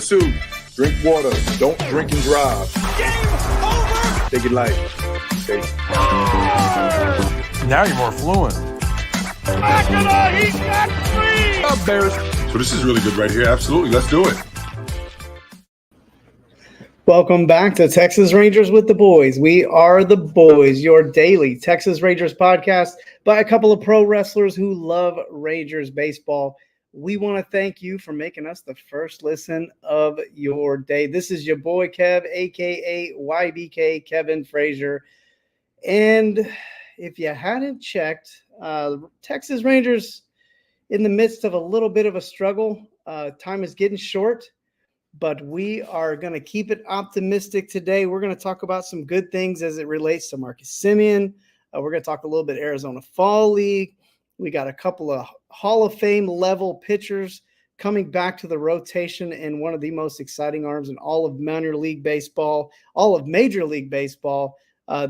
Number 2, drink water. Don't drink and drive. Game over! Take it light. Okay. Now you're more fluent. He's got 3! Up, Bears. So this is really good right here. Absolutely. Let's do it. Welcome back to Texas Rangers with the Boys. We are the Boys, your daily Texas Rangers podcast by a couple of pro wrestlers who love Rangers baseball. We want to thank you for making us the first listen of your day. This is your boy Kev, a.k.a. YBK, Kevin Frazier. And if you hadn't checked, Texas Rangers in the midst of a little bit of a struggle. Time is getting short, but we are going to keep it optimistic today. We're going to talk about some good things as it relates to Marcus Semien. We're going to talk a little bit Arizona Fall League. We got a couple of Hall of Fame level pitchers coming back to the rotation in one of the most exciting arms in all of minor league baseball, all of Major League Baseball,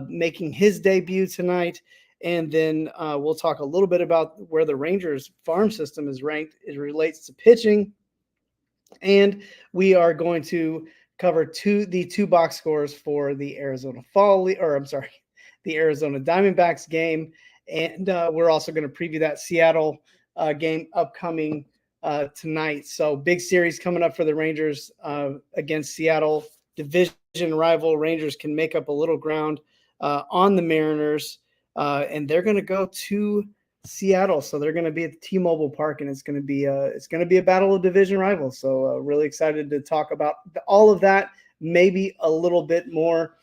making his debut tonight. And then we'll talk a little bit about where the Rangers farm system is ranked as it relates to pitching. And we are going to cover the two box scores for the Arizona the Arizona Diamondbacks game. And we're also going to preview that Seattle game upcoming tonight. So big series coming up for the Rangers against Seattle. Division rival Rangers can make up a little ground on the Mariners. And they're going to go to Seattle. So they're going to be at the T-Mobile Park, and it's going to be a battle of division rivals. So really excited to talk about all of that, maybe a little bit more.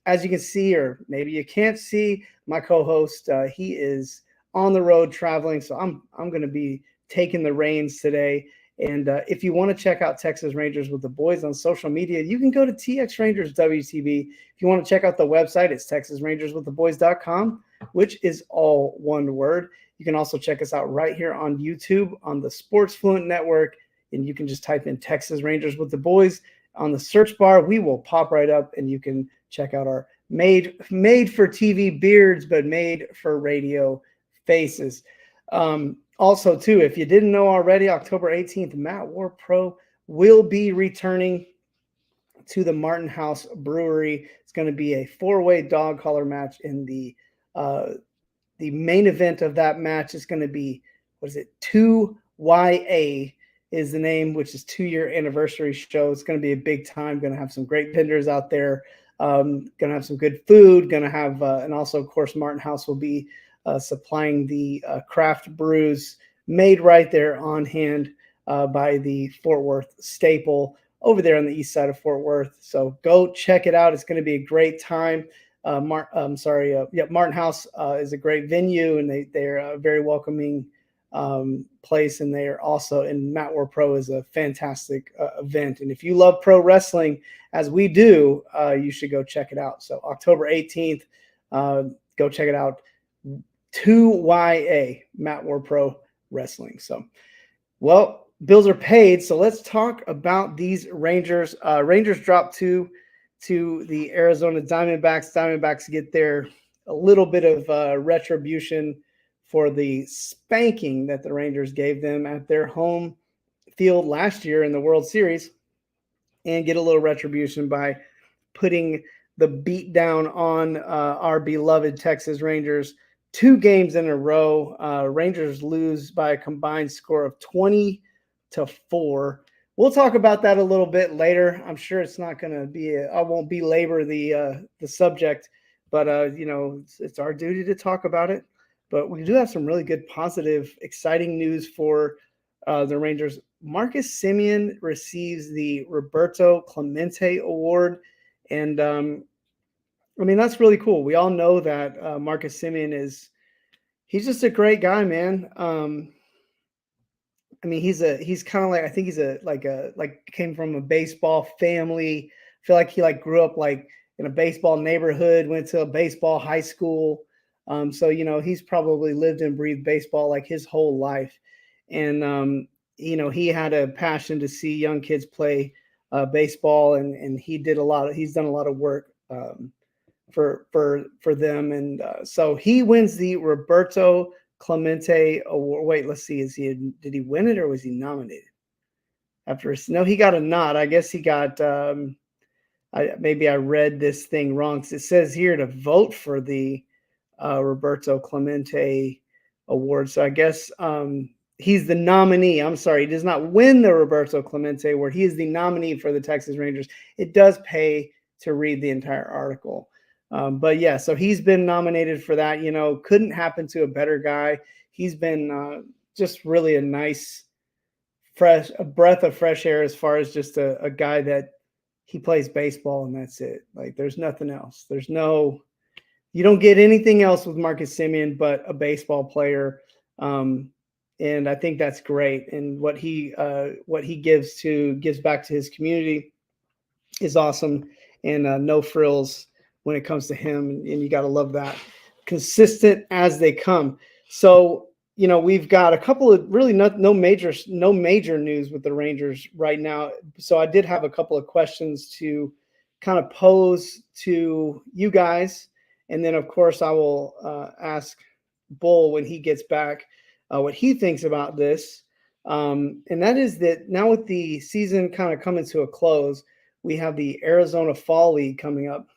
As you can see, or maybe you can't see, my co-host, he is on the road traveling. So I'm going to be taking the reins today. And if you want to check out Texas Rangers with the Boys on social media, you can go to TX Rangers WTV. If you want to check out the website, it's TexasRangersWithTheBoys.com, which is all one word. You can also check us out right here on YouTube on the Sports Fluent network, and you can just type in Texas Rangers with the Boys on the search bar. We will pop right up, and you can check out our made for TV beards, but made for radio faces. Also, too, if you didn't know already, October 18th, Matt War Pro will be returning to the Martin House Brewery. It's going to be a 4-way dog collar match in the main event of that match is going to be, 2YA is the name, which is 2-year anniversary show. It's going to be a big time. Going to have some great vendors out there. Going to have some good food. Going to have, and also, of course, Martin House will be supplying the craft brews made right there on hand by the Fort Worth Staple over there on the east side of Fort Worth. So go check it out. It's going to be a great time. Martin House is a great venue, and they're a very welcoming place, and they're also, and Matt War Pro is a fantastic event. And if you love pro wrestling, as we do, you should go check it out. So October 18th, go check it out. 2YA, Matt War Pro Wrestling. So, well, bills are paid. So let's talk about these Rangers. Rangers drop 2 to the Arizona Diamondbacks. Diamondbacks get a little bit of retribution for the spanking that the Rangers gave them at their home field last year in the World Series, and get a little retribution by putting the beat down on our beloved Texas Rangers 2 games in a row. Rangers lose by a combined score of 20-4. We'll talk about that a little bit later. I'm sure it's not going to be, I won't belabor the subject, but it's our duty to talk about it. But we do have some really good, positive, exciting news for the Rangers. Marcus Semien receives the Roberto Clemente Award. And that's really cool. We all know that Marcus Semien he's just a great guy, man. He's kind of like, I think he's came from a baseball family. I feel like he grew up in a baseball neighborhood, went to a baseball high school. So he's probably lived and breathed baseball his whole life. And he had a passion to see young kids play baseball, and he's done a lot of work for them. And so he wins the Roberto Clemente Award. Wait, let's see. Did he win it, or was he nominated? No, he got a nod. I guess he got. Maybe I read this thing wrong because it says here to vote for the Roberto Clemente Award. So I guess he's the nominee. I'm sorry, he does not win the Roberto Clemente Award. He is the nominee for the Texas Rangers. It does pay to read the entire article. But yeah, so he's been nominated for that. Couldn't happen to a better guy. He's been just really a nice, a breath of fresh air as far as just a guy that he plays baseball and that's it. Like there's nothing else. You don't get anything else with Marcus Semien but a baseball player. And I think that's great. And what he gives back to his community is awesome. And no frills when it comes to him. And you got to love that. Consistent as they come. So, we've got a couple of really no major news with the Rangers right now. So I did have a couple of questions to kind of pose to you guys. And then, of course, I will ask Bull when he gets back what he thinks about this. And that is that now with the season kind of coming to a close, we have the Arizona Fall League coming up.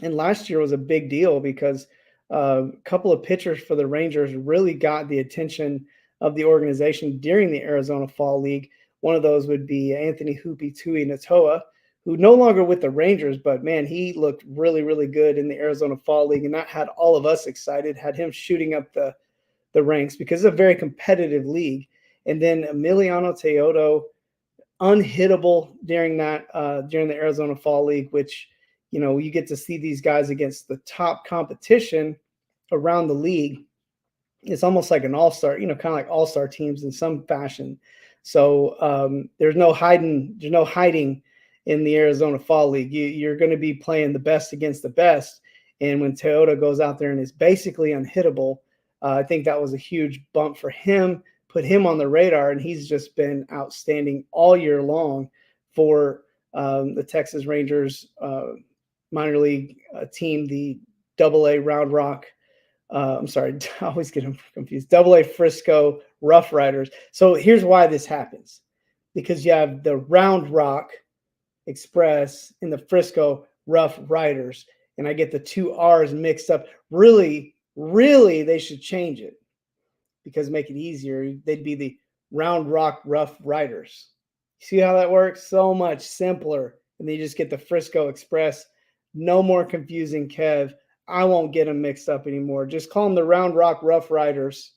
And last year was a big deal because a couple of pitchers for the Rangers really got the attention of the organization during the Arizona Fall League. One of those would be Anthony Hoopy Tui Natoa, who no longer with the Rangers, but man, he looked really, really good in the Arizona Fall League. And that had all of us excited, had him shooting up the ranks because it's a very competitive league. And then Emiliano Teodo, unhittable during the Arizona Fall League, which, you get to see these guys against the top competition around the league. It's almost like an all-star, kind of like all-star teams in some fashion. So there's no hiding in the Arizona Fall League. You're going to be playing the best against the best. And when Toyota goes out there and is basically unhittable, I think that was a huge bump for him, put him on the radar, and he's just been outstanding all year long for the Texas Rangers minor league team, the AA Round Rock. I'm sorry, I always get them confused. AA Frisco Rough Riders. So here's why this happens. Because you have the Round Rock Express and the Frisco Rough Riders. And I get the two R's mixed up. Really, they should change it because make it easier. They'd be the Round Rock Rough Riders. See how that works? So much simpler. And then you just get the Frisco Express. No more confusing, Kev. I won't get them mixed up anymore. Just call them the Round Rock Rough Riders.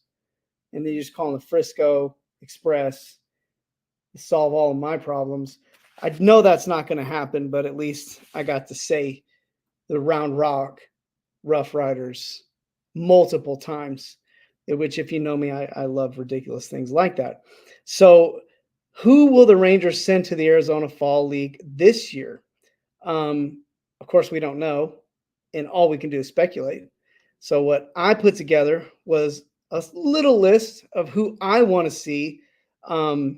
And then you just call them the Frisco Express. Solve all of my problems. I know that's not going to happen, but at least I got to say the Round Rock Rough Riders multiple times, which if you know me, I love ridiculous things like that. So who will the Rangers send to the Arizona Fall League this year? Of course, we don't know, and all we can do is speculate. So what I put together was a little list of who I want to see. I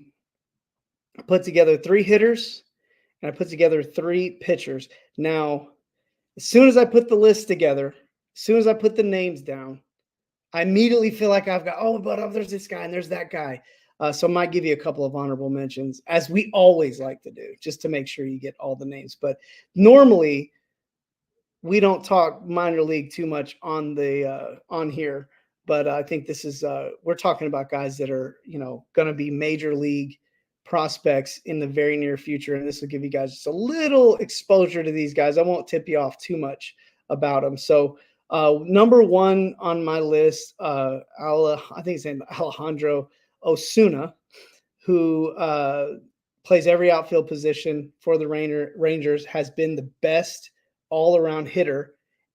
put together 3 hitters, and I put together 3 pitchers. Now, as soon as I put the list together, as soon as I put the names down, I immediately feel like I've got, but there's this guy and there's that guy. So I might give you a couple of honorable mentions, as we always like to do, just to make sure you get all the names. But normally, we don't talk minor league too much on here. But I think this is we're talking about guys that are going to be major league prospects in the very near future, and this will give you guys just a little exposure to these guys. I won't tip you off too much about them. So number 1 on my list, I think his name Alejandro Osuna, who plays every outfield position for the Rangers, has been the best all-around hitter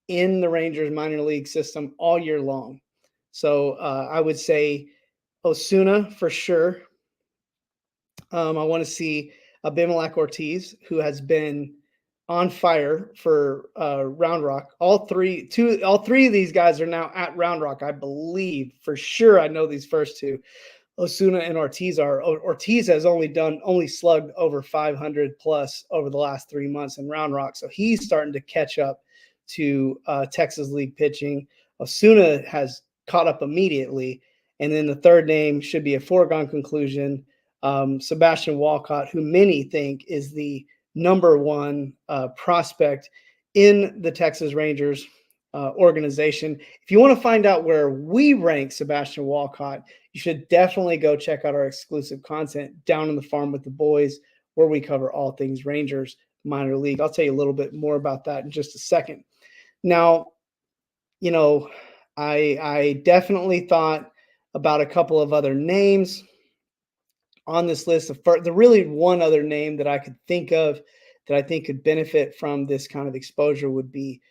in the Rangers minor league system all year long. So I would say Osuna for sure. I want to see Abimelec Ortiz, who has been on fire for Round Rock. All three of these guys are now at Round Rock, I believe. For sure, I know these first 2. Osuna and Ortiz are. Ortiz has only slugged over 500 plus over the last 3 months in Round Rock, so he's starting to catch up to Texas League pitching. Osuna has caught up immediately, and then the third name should be a foregone conclusion. Sebastian Walcott, who many think is the number one prospect in the Texas Rangers organization. If you want to find out where we rank Sebastian Walcott, you should definitely go check out our exclusive content Down on the Farm with the Boys, where we cover all things Rangers minor league. I'll tell you a little bit more about that in just a second. Now, I definitely thought about a couple of other names on this list. The really one other name that I could think of that I think could benefit from this kind of exposure would be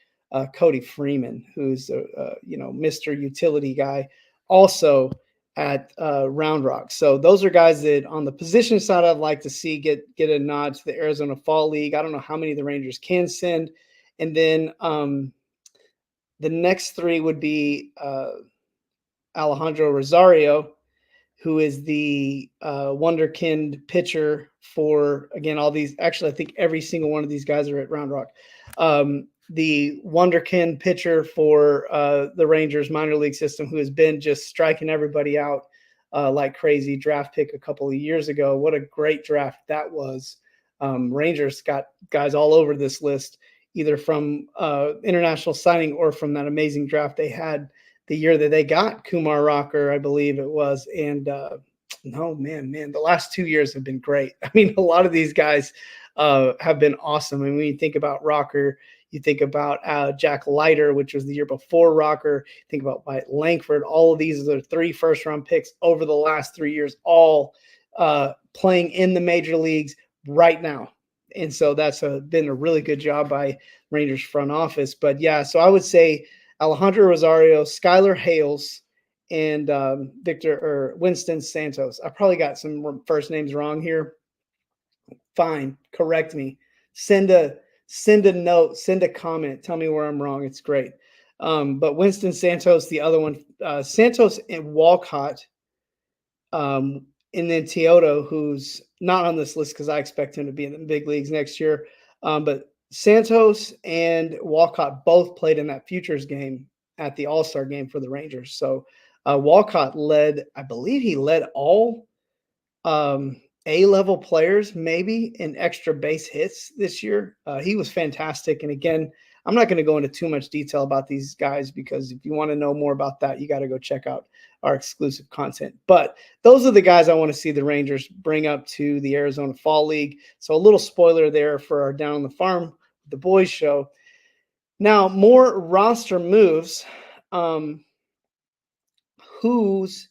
Cody Freeman, who's Mr. Utility guy, also at Round Rock. So those are guys that on the position side I'd like to see get a nod to the Arizona Fall League. I don't know how many the Rangers can send, and then the next three would be Alejandro Rosario, who is the wonderkind pitcher for, again, all these. Actually, I think every single one of these guys are at Round Rock. The wonderkind pitcher for the Rangers minor league system, who has been just striking everybody out like crazy. Draft pick a couple of years ago. What a great draft that was. Rangers got guys all over this list, either from international signing or from that amazing draft they had the year that they got Kumar Rocker, I believe it was. And the last 2 years have been great. I mean, a lot of these guys have been awesome. And when you think about Rocker, you think about Jack Leiter, which was the year before Rocker. Think about Wyatt Langford. All of these are 3 first-round picks over the last 3 years, all playing in the major leagues right now. And so that's been a really good job by Rangers front office. But yeah, so I would say Alejandro Rosario, Skylar Hales, and Winston Santos. I probably got some first names wrong here. Fine, correct me. Send a note, send a comment, tell me where I'm wrong. It's great. But Winston Santos, the other one, Santos and Walcott, and then Teodo, who's not on this list because I expect him to be in the big leagues next year. But Santos and Walcott both played in that futures game at the All-Star game for the Rangers. So Walcott I believe he led all A-level players maybe in extra base hits this year. He was fantastic. And again, I'm not going to go into too much detail about these guys because if you want to know more about that, you got to go check out our exclusive content. But those are the guys I want to see the Rangers bring up to the Arizona Fall League. So a little spoiler there for our Down on the Farm, the Boys show. Now, more roster moves. Who's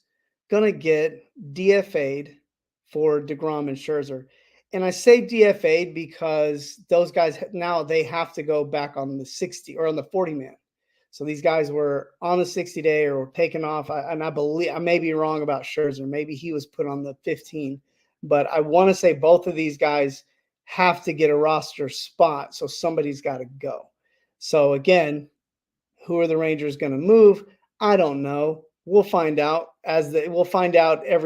going to get DFA'd for DeGrom and Scherzer? And I say DFA'd because those guys now they have to go back on the 60 or on the 40-man. So these guys were on the 60-day or were taken off. I believe I may be wrong about Scherzer. Maybe he was put on the 15. But I want to say both of these guys have to get a roster spot. So somebody's got to go. So again, who are the Rangers going to move? I don't know. We'll find out we'll find out as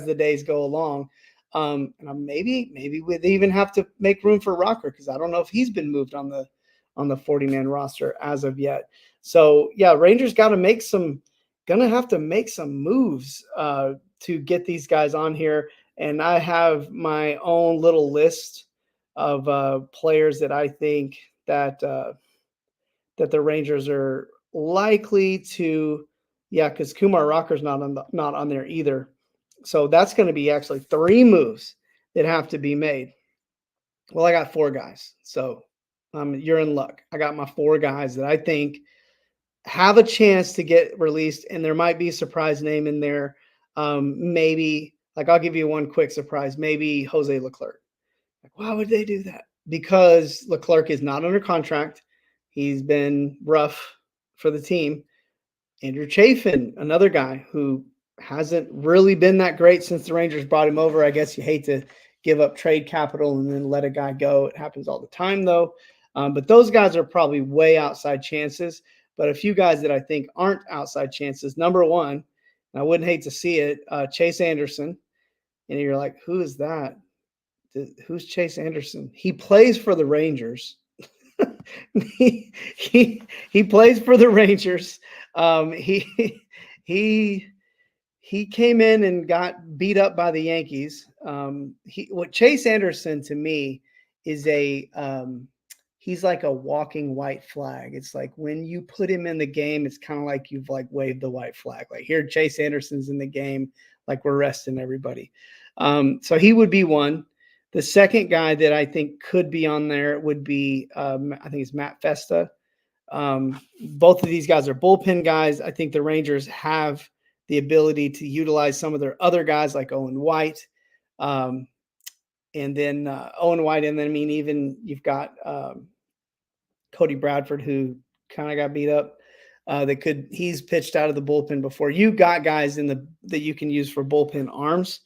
the days go along. And maybe we'd even have to make room for Rocker because I don't know if he's been moved on the 40-man roster as of yet. So yeah, Rangers gonna have to make some moves to get these guys on here. And I have my own little list of players that I think that the Rangers are likely to, because Kumar Rocker's not on there either. So that's going to be actually 3 moves that have to be made. Well, I got 4 guys. So you're in luck. I got my 4 guys that I think have a chance to get released, and there might be a surprise name in there. Maybe, I'll give you one quick surprise. Maybe Jose Leclerc. Why would they do that? Because Leclerc is not under contract. He's been rough for the team. Andrew Chafin, another guy who hasn't really been that great since the Rangers brought him over. I guess you hate to give up trade capital and then let a guy go. It happens all the time, though. But those guys are probably way outside chances. But a few guys that I think aren't outside chances. Number one, and I wouldn't hate to see it, Chase Anderson. And you're like, who is that? Who's Chase Anderson? He plays for the Rangers. he plays for the Rangers. He He came in and got beat up by the Yankees. What Chase Anderson to me is he's like a walking white flag. It's like when you put him in the game, it's kind of like you've like waved the white flag. Like here, Chase Anderson's in the game, like we're resting everybody. So he would be one. The second guy that I think could be on there would be, I think it's Matt Festa. Both of these guys are bullpen guys. I think the Rangers have the ability to utilize some of their other guys like Owen White. And then Owen White. And then, I mean, even you've got Cody Bradford, who kind of got beat up. He's pitched out of the bullpen before. You got guys that you can use for bullpen arms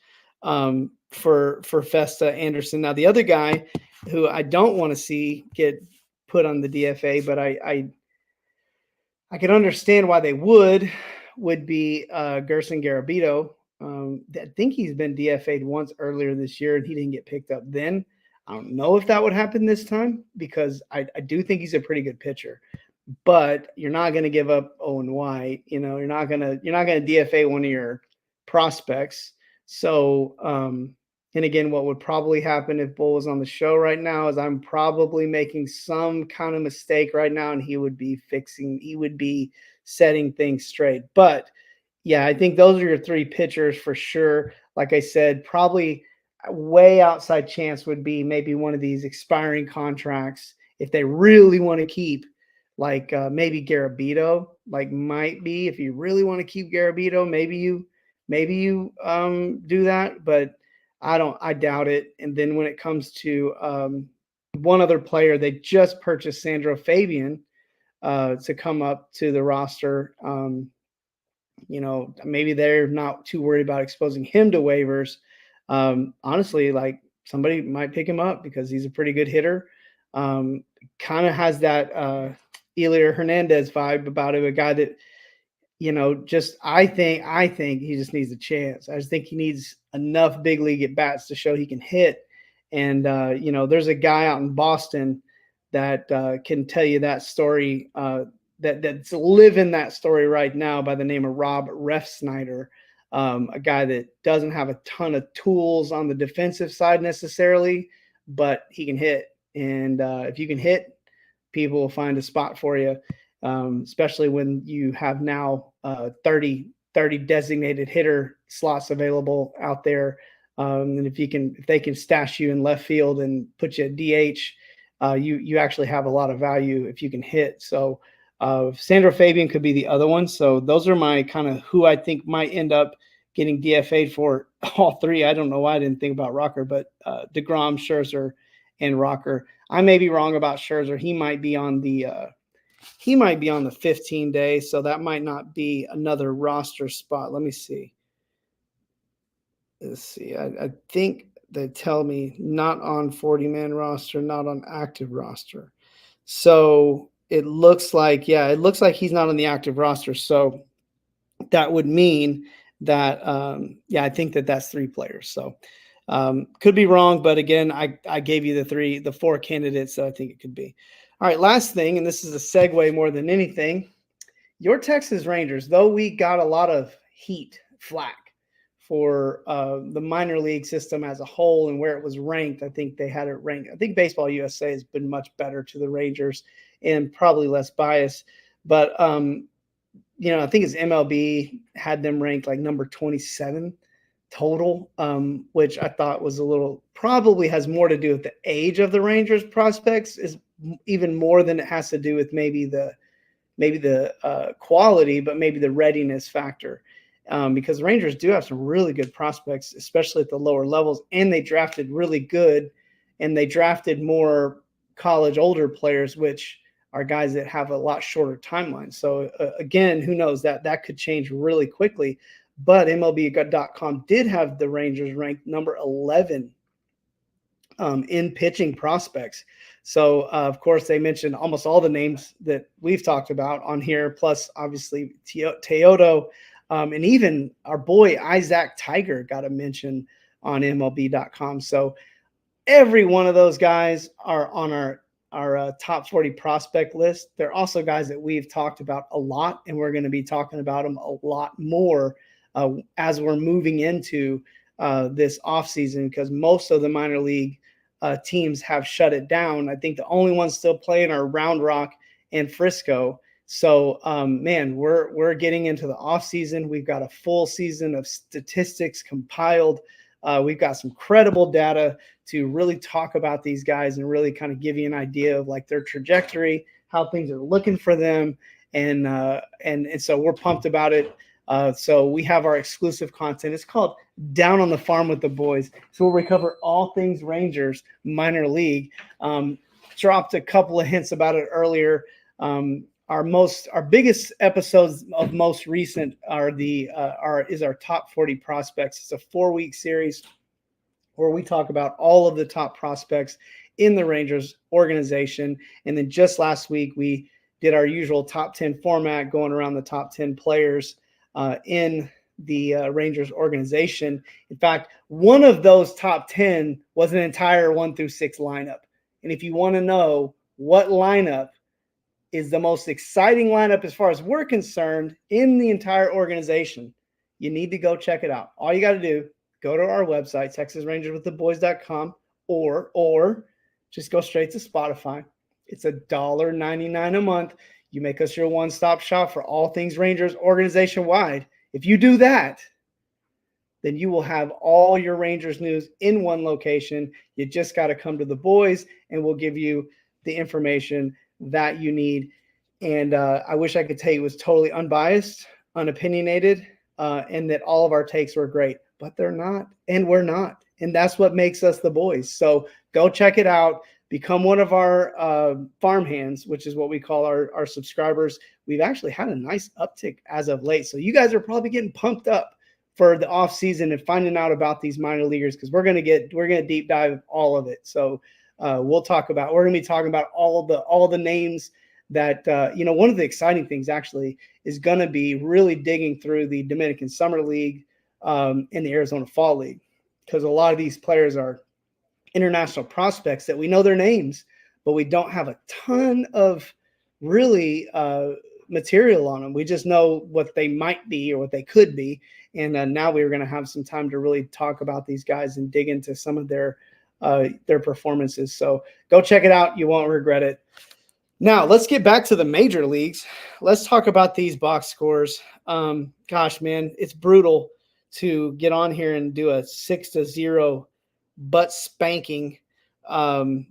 for Festa, Anderson. Now, the other guy who I don't want to see get put on the DFA, but I can understand why they would be Gerson Garabito. I think he's been DFA'd once earlier this year, and he didn't get picked up then. I don't know if that would happen this time because I do think he's a pretty good pitcher. But you're not going to give up Owen White. You know, you're not going to DFA one of your prospects. So, and again, what would probably happen if Bull was on the show right now is I'm probably making some kind of mistake right now, and he would be setting things straight. But yeah, I think those are your three pitchers for sure. Like I said, probably a way outside chance would be maybe one of these expiring contracts if they really want to keep, like maybe Garabito, like might be if you really want to keep Garabito, maybe you do that, but I doubt it. And then when it comes to one other player, they just purchased Sandro Fabian to come up to the roster. You know, maybe they're not too worried about exposing him to waivers. Honestly, like somebody might pick him up because he's a pretty good hitter. Kind of has that Elier Hernandez vibe about him, a guy that, you know, just I think he just needs a chance. I just think he needs enough big league at bats to show he can hit. And you know, there's a guy out in Boston that can tell you that story. That's living that story right now by the name of Rob Refsnyder, a guy that doesn't have a ton of tools on the defensive side necessarily, but he can hit. And if you can hit, people will find a spot for you, especially when you have now 30 designated hitter slots available out there. And if they can stash you in left field and put you at DH, you actually have a lot of value if you can hit. So Sandro Fabian could be the other one. So those are my kind of who I think might end up getting DFA'd for all three. I don't know why I didn't think about Rocker, but DeGrom, Scherzer, and Rocker. I may be wrong about Scherzer. He might be on the 15 day, so that might not be another roster spot. Let me see. Let's see. I think they tell me not on 40-man roster, not on active roster. So it looks like he's not on the active roster. So that would mean that, I think that's three players. So could be wrong, but again, I gave you the four candidates that I think it could be. All right, last thing, and this is a segue more than anything. Your Texas Rangers, though we got a lot of flack for the minor league system as a whole and where it was ranked, I think they had it ranked. I think Baseball USA has been much better to the Rangers and probably less biased. But, you know, I think it's MLB had them ranked like number 27 total, which I thought was probably has more to do with the age of the Rangers prospects, is even more than it has to do with maybe the quality, but maybe the readiness factor. Because the Rangers do have some really good prospects, especially at the lower levels, and they drafted really good, and they drafted more college older players, which are guys that have a lot shorter timelines. So again, who knows, that could change really quickly. But MLB.com did have the Rangers ranked number 11 in pitching prospects. So, of course, they mentioned almost all the names that we've talked about on here, plus obviously Teodo, and even our boy Isaac Tiger got a mention on MLB.com. So every one of those guys are on our top 40 prospect list. They're also guys that we've talked about a lot, and we're going to be talking about them a lot more as we're moving into this offseason, because most of the minor league teams have shut it down. I think the only ones still playing are Round Rock and Frisco. So, man, we're getting into the offseason. We've got a full season of statistics compiled. We've got some credible data to really talk about these guys and really kind of give you an idea of like their trajectory, how things are looking for them. And so we're pumped about it. So we have our exclusive content. It's called Down on the Farm with the Boys. So where we cover all things Rangers minor league. Dropped a couple of hints about it earlier. Our biggest episodes of most recent is our top 40 prospects. It's a 4-week series where we talk about all of the top prospects in the Rangers organization. And then just last week, we did our usual top 10 format, going around the top 10 players in the Rangers organization. In fact, one of those top 10 was an entire 1 through 6 lineup. And if you want to know what lineup is the most exciting lineup as far as we're concerned in the entire organization, you need to go check it out. All you got to do, go to our website, TexasRangersWithTheBoys.com, or just go straight to Spotify. It's $1.99 a month. You make us your one-stop shop for all things Rangers organization-wide. If you do that, then you will have all your Rangers news in one location. You just got to come to the boys, and we'll give you the information that you need. And I wish I could tell you it was totally unbiased, unopinionated, and that all of our takes were great, but they're not, and we're not. And that's what makes us the boys. So go check it out. Become one of our farmhands, which is what we call our subscribers. We've actually had a nice uptick as of late. So you guys are probably getting pumped up for the off season and finding out about these minor leaguers, because we're going to deep dive all of it. So we're going to be talking about all the names that, one of the exciting things actually is going to be really digging through the Dominican Summer League and the Arizona Fall League, because a lot of these players are international prospects that we know their names, but we don't have a ton of really material on them. We just know what they might be or what they could be. And now we're going to have some time to really talk about these guys and dig into some of their performances. So go check it out. You won't regret it. Now let's get back to the major leagues. Let's talk about these box scores. Gosh, man, it's brutal to get on here and do a 6-0 butt spanking on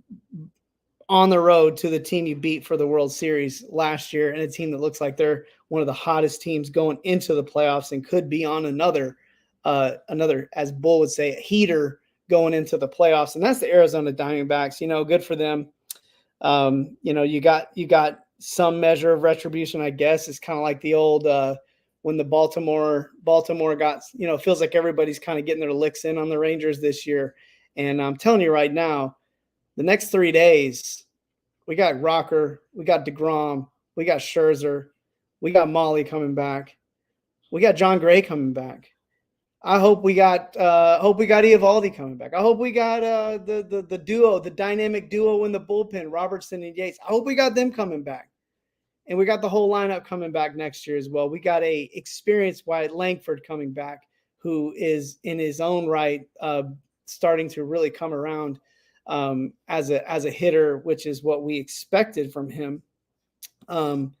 the road to the team you beat for the World Series last year, and a team that looks like they're one of the hottest teams going into the playoffs and could be on another, as Bull would say, a heater going into the playoffs. And that's the Arizona Diamondbacks. Good for them. You got some measure of retribution, I guess. It's kind of like the old when the Baltimore got, feels like everybody's kind of getting their licks in on the Rangers this year. And I'm telling you right now, the next 3 days, we got Rocker, we got DeGrom, we got Scherzer, we got Molly coming back, we got John Gray coming back. I hope we got Eovaldi coming back. I hope we got the duo, the dynamic duo in the bullpen, Robertson and Yates. I hope we got them coming back. And we got the whole lineup coming back next year as well. We got a experienced Wyatt Langford coming back, who is in his own right starting to really come around as a hitter, which is what we expected from him. And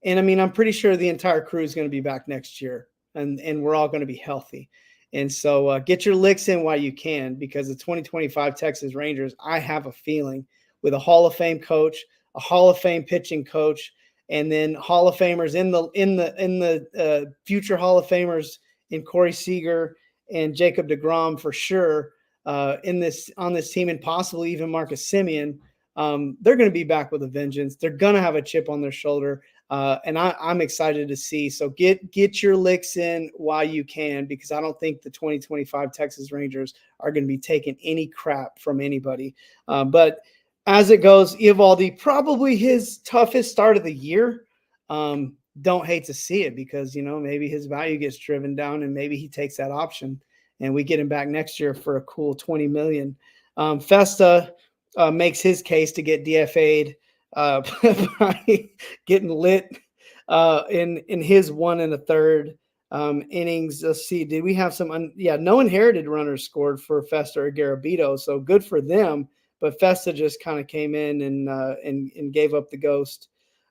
I mean, I'm pretty sure the entire crew is going to be back next year, and we're all going to be healthy. And so get your licks in while you can, because the 2025 Texas Rangers, I have a feeling, with a Hall of Fame coach, a Hall of Fame pitching coach, and then Hall of Famers in the future Hall of Famers in Corey Seager and Jacob deGrom for sure on this team, and possibly even Marcus Semien. They're going to be back with a vengeance. They're going to have a chip on their shoulder. And I'm excited to see. So get your licks in while you can, because I don't think the 2025 Texas Rangers are going to be taking any crap from anybody. But as it goes, Eovaldi, probably his toughest start of the year. Don't hate to see it, because, maybe his value gets driven down and maybe he takes that option and we get him back next year for a cool $20 million. Festa makes his case to get DFA'd. By getting lit in his 1 1/3 innings. Let's see. Did we have some? No inherited runners scored for Festa or Garabito, so good for them. But Festa just kind of came in and gave up the ghost.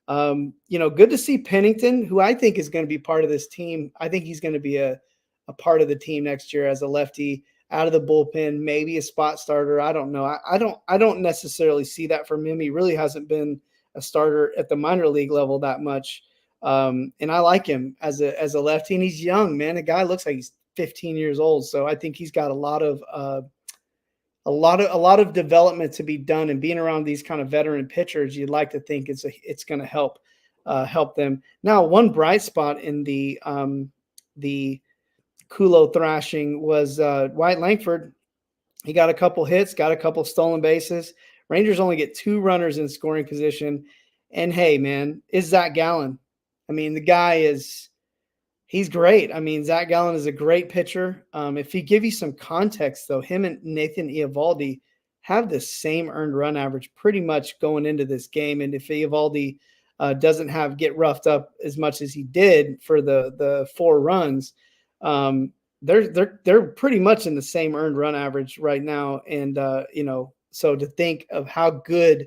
Good to see Pennington, who I think is going to be part of this team. I think he's going to be a part of the team next year as a lefty out of the bullpen, maybe a spot starter. I don't know. I don't necessarily see that from him. He really hasn't been a starter at the minor league level that much. And I like him as a lefty, and he's young, man. The guy looks like he's 15 years old. So I think he's got a lot of development to be done, and being around these kind of veteran pitchers, you'd like to think it's going to help them. Now, one bright spot in the Kulo thrashing was Wyatt Langford. He got a couple hits, got a couple stolen bases. Rangers only get 2 runners in scoring position. And hey, man, it's Zach Gallen. I mean, the guy he's great. I mean, Zach Gallen is a great pitcher. If he give you some context, though, him and Nathan Eovaldi have the same earned run average pretty much going into this game. And if Eovaldi doesn't get roughed up as much as he did for the 4 runs, they're pretty much in the same earned run average right now. And, so to think of how good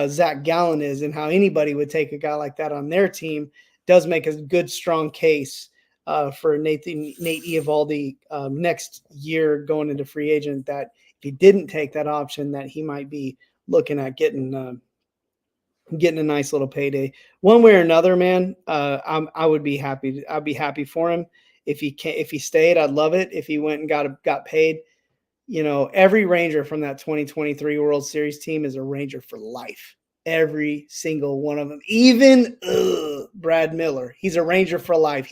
Zach Gallen is and how anybody would take a guy like that on their team does make a good, strong case for Nate Eovaldi next year going into free agent, that if he didn't take that option, that he might be looking at getting a nice little payday one way or another, man. I would be happy. I'd be happy for him. If he stayed, I'd love it. If he went and got paid, every Ranger from that 2023 World Series team is a Ranger for life. Every single one of them, even Brad Miller, he's a Ranger for life.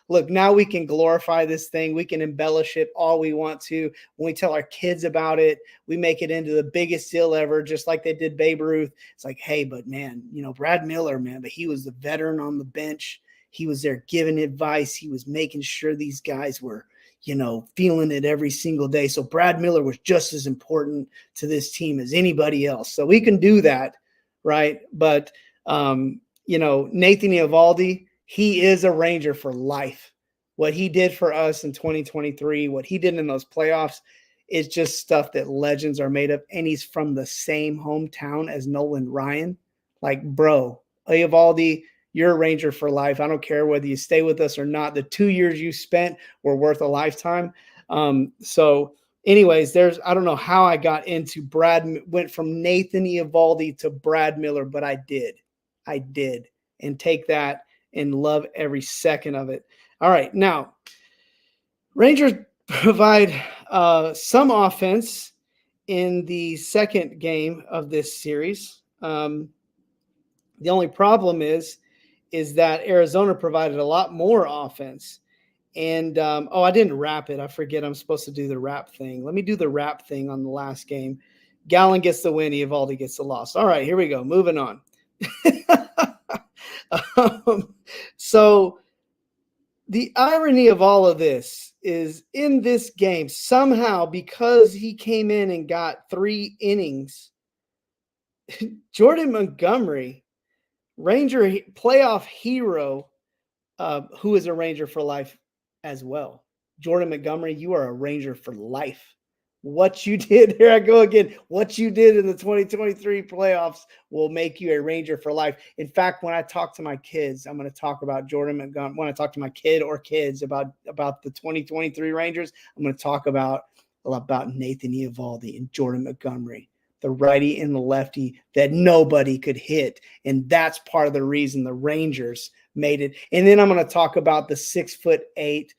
Look, now we can glorify this thing. We can embellish it all we want to. When we tell our kids about it, we make it into the biggest deal ever, just like they did Babe Ruth. It's like, hey, but man, Brad Miller, man, but he was the veteran on the bench. He was there giving advice. He was making sure these guys were, feeling it every single day. So Brad Miller was just as important to this team as anybody else. So we can do that, right? But, Nathan Eovaldi, he is a Ranger for life. What he did for us in 2023, what he did in those playoffs, is just stuff that legends are made of. And he's from the same hometown as Nolan Ryan. Like, bro, Eovaldi, you're a Ranger for life. I don't care whether you stay with us or not. The 2 years you spent were worth a lifetime. So anyways, I don't know how I got into went from Nathan Eovaldi to Brad Miller, but I did. And take that and love every second of it. All right. Now, Rangers provide some offense in the second game of this series. The only problem is that Arizona provided a lot more offense. And, I didn't wrap it. I forget I'm supposed to do the wrap thing. Let me do the wrap thing on the last game. Gallen gets the win. Eovaldi gets the loss. All right, here we go. Moving on. So the irony of all of this is, in this game, somehow, because he came in and got 3 innings, Jordan Montgomery, Ranger playoff hero, who is a Ranger for life as well. Jordan Montgomery, you are a Ranger for life. What you did, here I go again, what you did in the 2023 playoffs will make you a Ranger for life. In fact, when I talk to my kids, I'm going to talk about Jordan Montgomery. When I talk to my kid or kids about the 2023 Rangers, I'm going to talk about Nathan Eovaldi and Jordan Montgomery, the righty and the lefty that nobody could hit. And that's part of the reason the Rangers made it. And then I'm going to talk about the 6'8"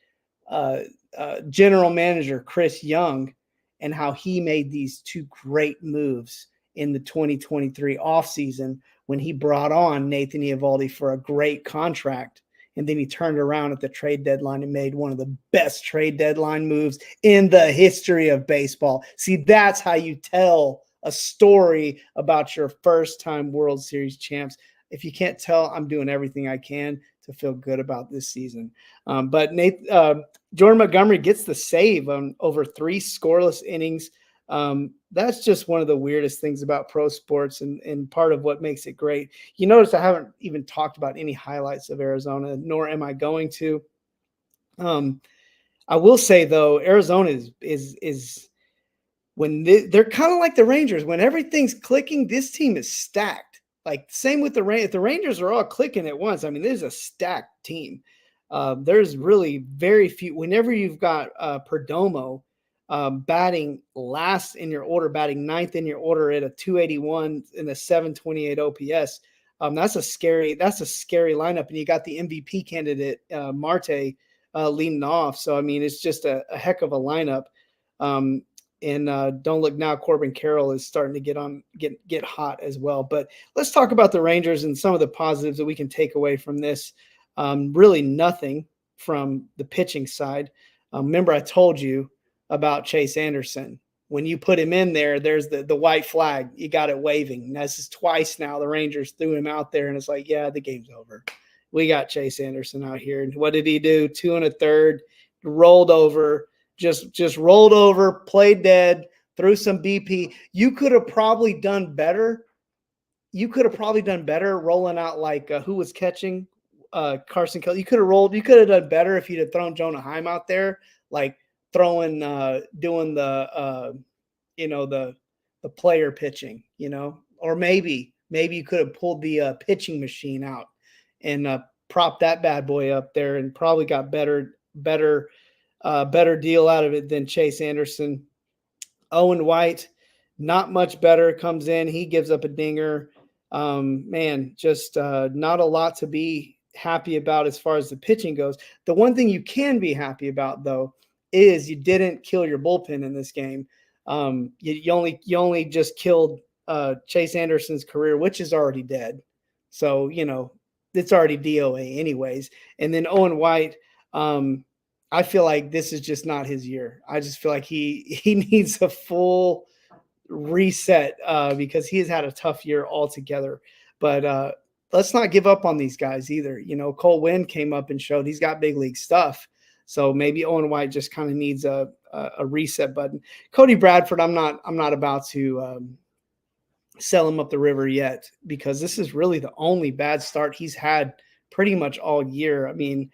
general manager, Chris Young, and how he made these 2 great moves in the 2023 offseason when he brought on Nathan Eovaldi for a great contract. And then he turned around at the trade deadline and made one of the best trade deadline moves in the history of baseball. See, that's how you tell a story about your first-time World Series champs. If you can't tell, I'm doing everything I can to feel good about this season. But Jordan Montgomery gets the save on over 3 scoreless innings. That's just one of the weirdest things about pro sports and part of what makes it great. You notice I haven't even talked about any highlights of Arizona, nor am I going to. I will say though, Arizona is when they're kind of like the Rangers. When everything's clicking, this team is stacked. Like same with the Rangers. If the Rangers are all clicking at once, I mean, there's a stacked team. There's really very few. Whenever you've got Perdomo batting last in your order, batting ninth in your order at a 281 and a 728 OPS, that's a scary lineup. And you got the MVP candidate Marte leading off. So I mean, it's just a heck of a lineup. And don't look now, Corbin Carroll is starting to get hot as well. But let's talk about the Rangers and some of the positives that we can take away from this. Really nothing from the pitching side. Remember, I told you about Chase Anderson. When you put him in there, there's the white flag. You got it waving. And this is twice now the Rangers threw him out there, and it's like, yeah, the game's over. We got Chase Anderson out here. And what did he do? 2 1/3, rolled over. Just rolled over, played dead, threw some BP. You could have probably done better. You could have probably done better rolling out like who was catching Carson Kelly. You could have done better if you'd have thrown Jonah Heim out there, like throwing, doing the the player pitching, or maybe you could have pulled the pitching machine out and propped that bad boy up there and probably got better deal out of it than Chase Anderson. Owen White, not much better, comes in. He gives up a dinger. Just not a lot to be happy about as far as the pitching goes. The one thing you can be happy about, though, is you didn't kill your bullpen in this game. You only just killed Chase Anderson's career, which is already dead. So, it's already DOA anyways. And then Owen White, I feel like this is just not his year. I just feel like he needs a full reset because he has had a tough year altogether. But let's not give up on these guys either. Cole Winn came up and showed he's got big league stuff. So maybe Owen White just kind of needs a reset button. Cody Bradford, I'm not about to sell him up the river yet because this is really the only bad start he's had pretty much all year. I mean,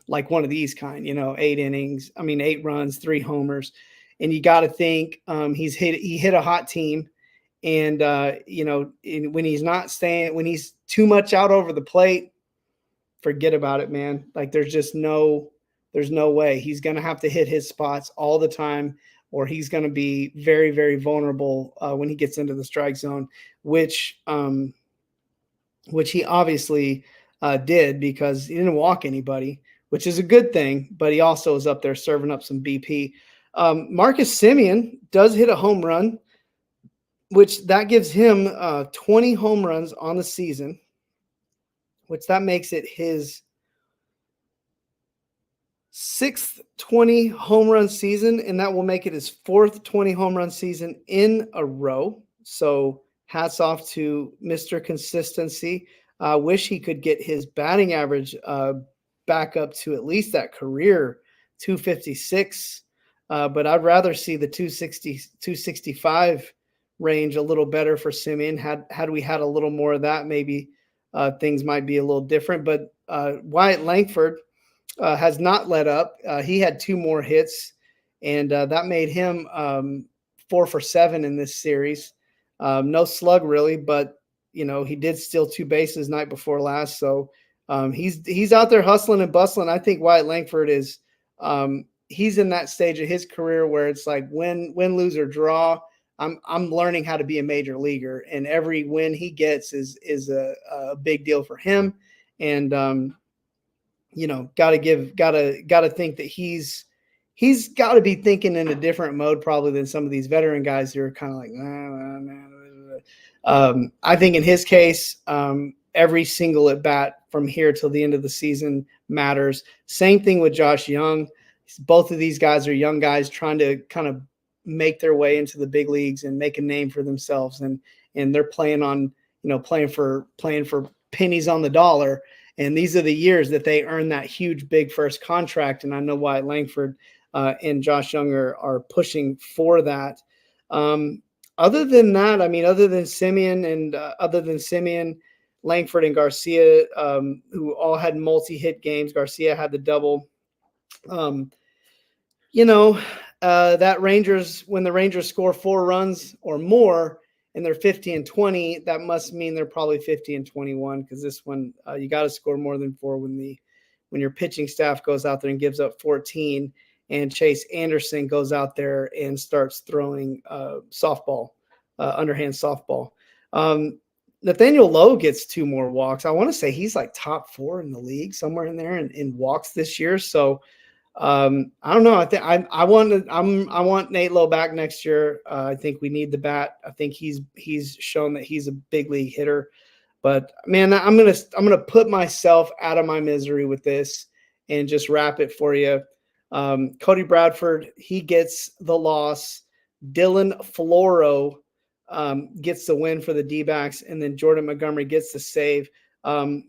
like one of these kind, 8 runs, 3 homers. And you got to think he hit a hot team. And, when he's too much out over the plate, forget about it, man. Like there's no way. He's going to have to hit his spots all the time or he's going to be very, very vulnerable when he gets into the strike zone, which he obviously did because he didn't walk anybody, which is a good thing, but he also is up there serving up some BP. Marcus Semien does hit a home run, which that gives him 20 home runs on the season, which that makes it his 6th 20 home run season, and that will make it his 4th 20 home run season in a row. So hats off to Mr. Consistency. I wish he could get his batting average back up to at least that career 256. But I'd rather see the 260, 265 range a little better for Semien. Had we had a little more of that, maybe things might be a little different. But Wyatt Langford has not let up. He had 2 more hits, and that made him 4 for 7 in this series. No slug really, but he did steal 2 bases night before last. So he's out there hustling and bustling. I think Wyatt Langford is he's in that stage of his career where it's like win, lose, or draw. I'm learning how to be a major leaguer, and every win he gets is a big deal for him. And got to think that he's got to be thinking in a different mode probably than some of these veteran guys who are kind of like, I think in his case, every single at bat from here till the end of the season matters. Same thing with Josh Young. Both of these guys are young guys trying to kind of make their way into the big leagues and make a name for themselves. And they're playing on, playing for pennies on the dollar. And these are the years that they earn that huge, big first contract. And I know Wyatt Langford and Josh Young are pushing for that. Other than that, other than Semien Langford and Garcia, who all had multi-hit games. Garcia had the double. That Rangers, when the Rangers score 4 runs or more and they're 50-20, that must mean they're probably 50-21, because this one you got to score more than 4 when your pitching staff goes out there and gives up 14, and Chase Anderson goes out there and starts throwing underhand softball. Nathaniel Lowe gets 2 more walks. I want to say he's like top 4 in the league, somewhere in there in walks this year. So I don't know. I think I want Nate Lowe back next year. I think we need the bat. I think he's shown that he's a big league hitter. But man, I'm gonna put myself out of my misery with this and just wrap it for you. Cody Bradford, he gets the loss. Dylan Floro gets the win for the D-backs, and then Jordan Montgomery gets the save. As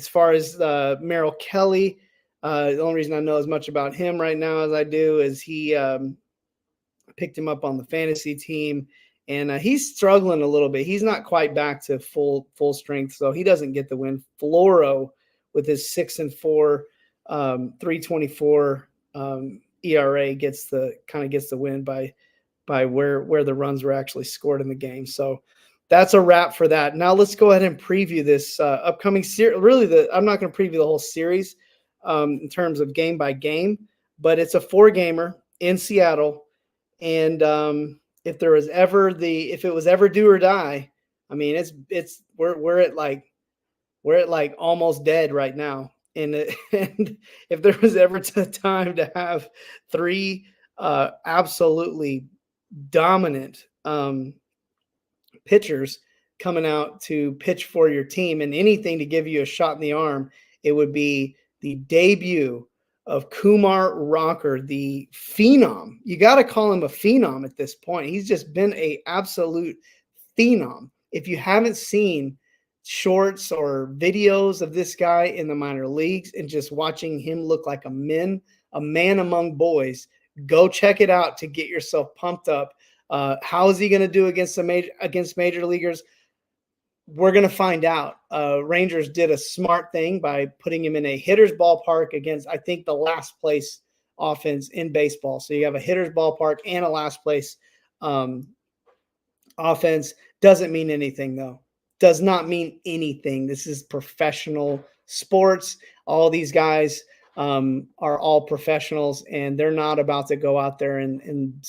far as Merrill Kelly, the only reason I know as much about him right now as I do is he picked him up on the fantasy team, and he's struggling a little bit. He's not quite back to full strength, so he doesn't get the win. Floro, with his 6-4, 3.24 ERA, gets the win by where the runs were actually scored in the game. So that's a wrap for that. Now let's go ahead and preview this upcoming series. Really, I'm not going to preview the whole series in terms of game by game, but it's a 4-gamer in Seattle. And if it was ever do or die, I mean, we're at like almost dead right now. And if there was ever a time to have 3 absolutely dominant pitchers coming out to pitch for your team and anything to give you a shot in the arm, it would be the debut of Kumar Rocker, the phenom. You got to call him a phenom at this point. He's just been an absolute phenom. If you haven't seen shorts or videos of this guy in the minor leagues and just watching him look like a man among boys, go check it out to get yourself pumped up. How is he going to do against major leaguers? We're going to find out. Rangers did a smart thing by putting him in a hitter's ballpark against, I think, the last place offense in baseball. So you have a hitter's ballpark and a last place offense. Doesn't mean anything, though. Does not mean anything. This is professional sports. All these guys are all professionals, and they're not about to go out there and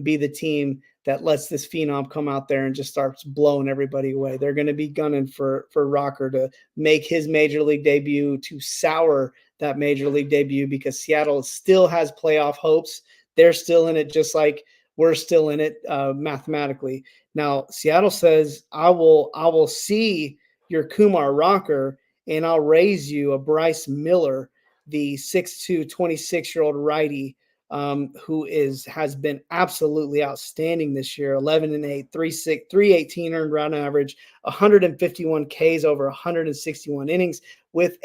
be the team that lets this phenom come out there and just starts blowing everybody away. They're going to be gunning for Rocker to make his major league debut, to sour that major league debut, because Seattle still has playoff hopes. They're still in it, just like we're still in it mathematically. Now, Seattle says, I will see your Kumar Rocker, and I'll raise you a Bryce Miller, the 6'2", 26-year-old righty, who has been absolutely outstanding this year. 11-8, 318 earned run average, 151 Ks over 161 innings, with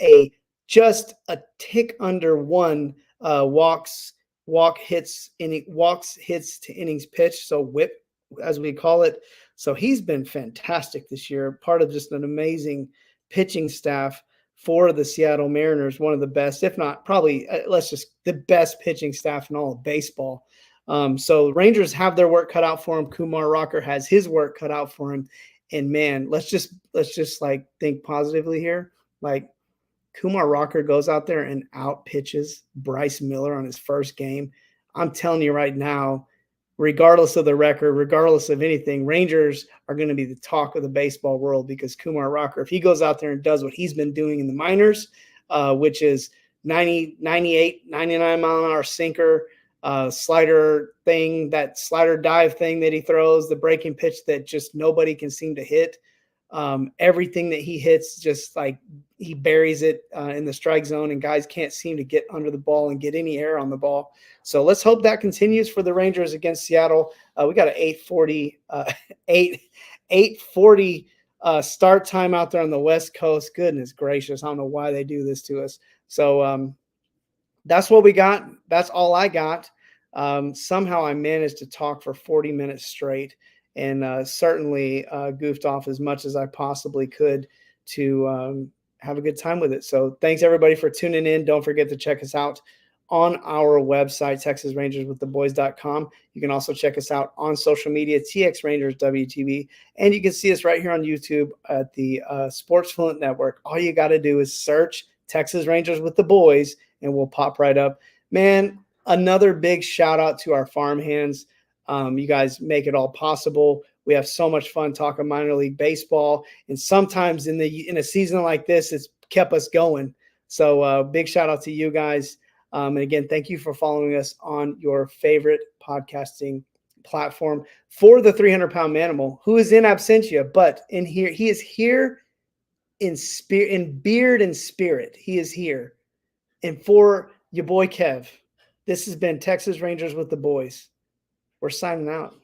just a tick under 1 walks hits to innings pitched, so WHIP as we call it. So he's been fantastic this year, part of just an amazing pitching staff for the Seattle Mariners, one of the best, if not probably, the best pitching staff in all of baseball. So Rangers have their work cut out for him. Kumar Rocker has his work cut out for him. And man, let's just like think positively here. Like, Kumar Rocker goes out there and out pitches Bryce Miller on his first game. I'm telling you right now, regardless of the record, regardless of anything, Rangers are going to be the talk of the baseball world, because Kumar Rocker, if he goes out there and does what he's been doing in the minors, which is 90, 98, 99 mile an hour sinker, slider thing, that slider dive thing that he throws, the breaking pitch that just nobody can seem to hit. Everything that he hits, just like he buries it in the strike zone, and guys can't seem to get under the ball and get any air on the ball. So let's hope that continues for the Rangers against Seattle. We got an 8:40 start time out there on the West Coast. Goodness gracious, I don't know why they do this to us. So that's what we got. That's all I got. Somehow I managed to talk for 40 minutes straight, and certainly goofed off as much as I possibly could to have a good time with it. So thanks everybody for tuning in. Don't forget to check us out on our website, TexasRangersWithTheBoys.com. You can also check us out on social media, TX Rangers WTV, and you can see us right here on YouTube at the Sports Fluent Network. All you got to do is search Texas Rangers with the Boys, and we'll pop right up. Man, another big shout out to our farm hands. You guys make it all possible. We have so much fun talking minor league baseball, and sometimes in a season like this, it's kept us going. So big shout out to you guys. And again, thank you for following us on your favorite podcasting platform for the 300-pound manimal, who is in absentia, but in here, he is here in spirit, in beard and spirit. He is here. And for your boy Kev, this has been Texas Rangers with the Boys. We're signing out.